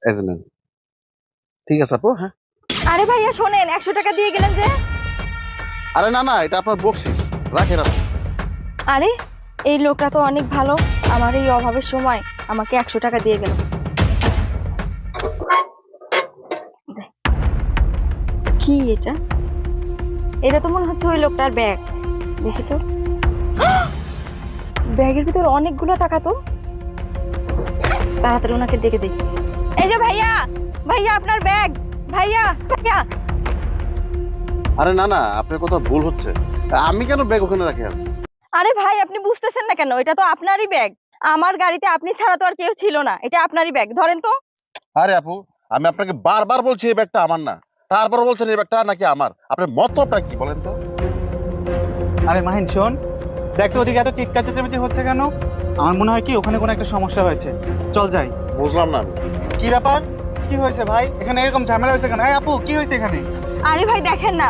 এই যে নেন। ঠিক আছে আপু, হ্যাঁ। আরে ভাইয়া শোনেন, 100 টাকা দিয়ে গেলেন যে। আরে না না, এটা আপনার বকশিস, রাখেন আপনি। আরে এই লোকটা তো অনেক ভালো, আমার এই অভাবের সময় আমাকে 100 টাকা দিয়ে গেল। কি এটা? এটা তো মনে হচ্ছে ওই লোকটার ব্যাগ। দেখি তো, ব্যাগের ভিতর অনেকগুলো টাকা তো। তাড়াতাড়ি ওনাকে ডেকে দেখি। এই যে ভাইয়া, ভাইয়া আপনার ব্যাগ। ভাইয়া ভাইয়া। আরে না না, আপনার কথা ভুল হচ্ছে। আমি কেন ব্যাগ ওখানে রাখি? আরে ভাই আপনি বুঝতেছেন না কেন? এটা তো আপনারই ব্যাগ। আমার গাড়িতে আপনি ছাড়া তো আর কেউ ছিল না, এটা আপনারই ব্যাগ, ধরেন তো। আরে আপু, আমি আপনাকে বারবার বলছি এই ব্যাগটা আমার না, তারপর বলছেন এই ব্যাগটা নাকি আমার। আপনার মতলবটা কি বলেন তো? আরে মাহিন শোন, দেখ তো ওদিকে এত চিৎকার চেঁচামেচি হচ্ছে কেন? আমার মনে হয় কি ওখানে কোনো একটা সমস্যা হয়েছে। চল যাই। বুঝলাম না আমি। কি ব্যাপার? কি হয়েছে ভাই? এখানে এরকম ঝামেলা হয়েছে কেন? এই আপু কি হয়েছে এখানে? আরে ভাই দেখেন না,